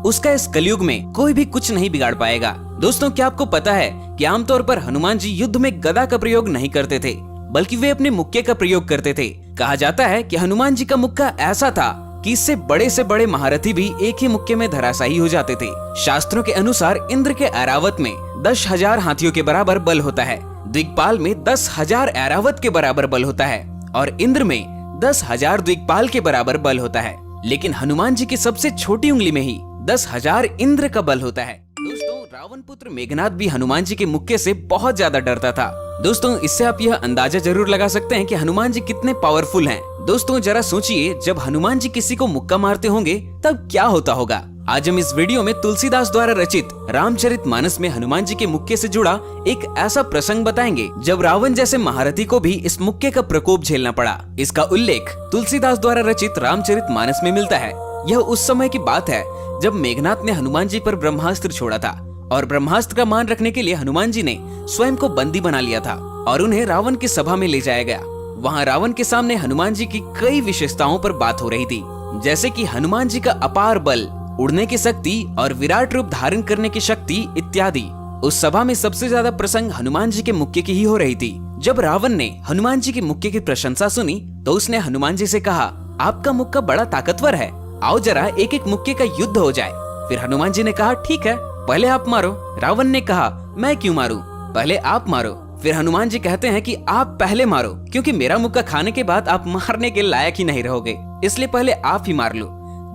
उसका इस कलयुग में कोई भी कुछ नहीं बिगाड़ पाएगा। दोस्तों, क्या आपको पता है कि आमतौर पर हनुमान जी युद्ध में गदा का प्रयोग नहीं करते थे, बल्कि वे अपने मुक्के का प्रयोग करते थे। कहा जाता है कि हनुमान जी का मुक्का ऐसा था कि इससे बड़े से बड़े महारथी भी एक ही मुक्के में धराशायी हो जाते थे। शास्त्रों के अनुसार इंद्र के ऐरावत में 10,000 हाथियों के बराबर बल होता है, दिक्पाल में 10,000 ऐरावत के बराबर बल होता है और इंद्र में 10,000 दिक्पाल के बराबर बल होता है। लेकिन हनुमान जी की सबसे छोटी उंगली में ही 10,000 इंद्र का बल होता है। दोस्तों, रावण पुत्र मेघनाद भी हनुमान जी के मुक्के से बहुत ज्यादा डरता था। दोस्तों, इससे आप यह अंदाजा जरूर लगा सकते हैं कि हनुमान जी कितने पावरफुल हैं। दोस्तों, जरा सोचिए, जब हनुमान जी किसी को मुक्का मारते होंगे तब क्या होता होगा। आज हम इस वीडियो में तुलसीदास द्वारा रचित रामचरितमानस में हनुमान जी के मुक्के से जुड़ा एक ऐसा प्रसंग बताएंगे जब रावण जैसे महारथी को भी इस मुक्के का प्रकोप झेलना पड़ा। इसका उल्लेख तुलसीदास द्वारा रचित रामचरितमानस में मिलता है। यह उस समय की बात है जब मेघनाद ने हनुमान जी पर ब्रह्मास्त्र छोड़ा था और ब्रह्मास्त्र का मान रखने के लिए हनुमान जी ने स्वयं को बंदी बना लिया था और उन्हें रावण की सभा में ले जाया गया। वहाँ रावण के सामने हनुमान जी की कई विशेषताओं पर बात हो रही थी, जैसे कि हनुमान जी का अपार बल, उड़ने की शक्ति और विराट रूप धारण करने की शक्ति इत्यादि। उस सभा में सबसे ज्यादा प्रसंग हनुमान जी के मुक्के की ही हो रही थी। जब रावण ने हनुमान जी के मुक्के की प्रशंसा सुनी तो उसने हनुमान जी से कहा, आपका मुक्का बड़ा ताकतवर है, आओ जरा एक एक मुक्के का युद्ध हो जाए। फिर हनुमान जी ने कहा, ठीक है, पहले आप मारो। रावण ने कहा, मैं क्यों मारूं, पहले आप मारो। फिर हनुमान जी कहते हैं कि आप पहले मारो, क्योंकि मेरा मुक्का खाने के बाद आप मारने के लायक ही नहीं रहोगे, इसलिए पहले आप ही मार लो।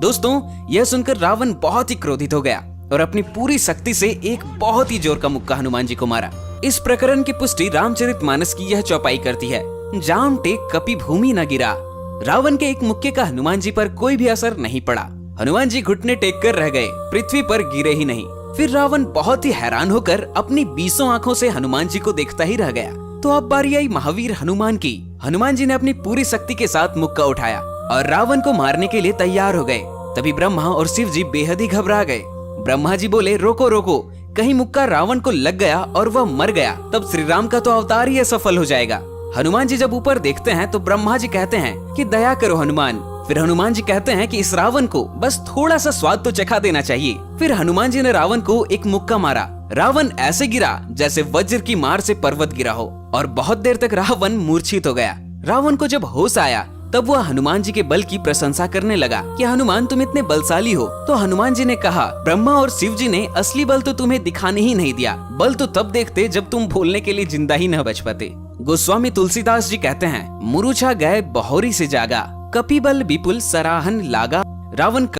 दोस्तों, यह सुनकर रावण बहुत ही क्रोधित हो गया और अपनी पूरी शक्ति से एक बहुत ही जोर का मुक्का हनुमान जी को मारा। इस प्रकरण की पुष्टि रामचरितमानस की यह चौपाई करती है, जाम टेक कपि भूमि न गिरा। रावण के एक मुक्के का हनुमान जी पर कोई भी असर नहीं पड़ा। हनुमान जी घुटने टेक कर रह गए, पृथ्वी पर गिरे ही नहीं। फिर रावण बहुत ही हैरान होकर अपनी 20 आंखों से हनुमान जी को देखता ही रह गया। तो अब बारी आई महावीर हनुमान की। हनुमान जी ने अपनी पूरी शक्ति के साथ मुक्का उठाया और रावण को मारने के लिए तैयार हो गए। तभी ब्रह्मा और शिव जी बेहद ही घबरा गए। ब्रह्मा जी बोले, रोको रोको, कहीं मुक्का रावण को लग गया और वह मर गया, तब श्री राम का तो अवतार ही असफल हो जाएगा। हनुमान जी जब ऊपर देखते हैं तो ब्रह्मा जी कहते हैं कि दया करो हनुमान। फिर हनुमान जी कहते हैं कि इस रावण को बस थोड़ा सा स्वाद तो चखा देना चाहिए। फिर हनुमान जी ने रावण को एक मुक्का मारा। रावण ऐसे गिरा जैसे वज्र की मार से पर्वत गिरा हो और बहुत देर तक रावण मूर्छित हो गया। रावण को जब होश आया तब वह हनुमान जी के बल की प्रशंसा करने लगा कि हनुमान तुम इतने बलशाली हो। तो हनुमान जी ने कहा, ब्रह्मा और शिव जी ने असली बल तो तुम्हें दिखाने ही नहीं दिया, बल तो तब देखते जब तुम बोलने के लिए जिंदा ही न बच पाते। गोस्वामी तुलसीदास जी कहते हैं, मुरुछा गए बहोरी से जागा, कपि बल विपुल सराहन लागा। रावण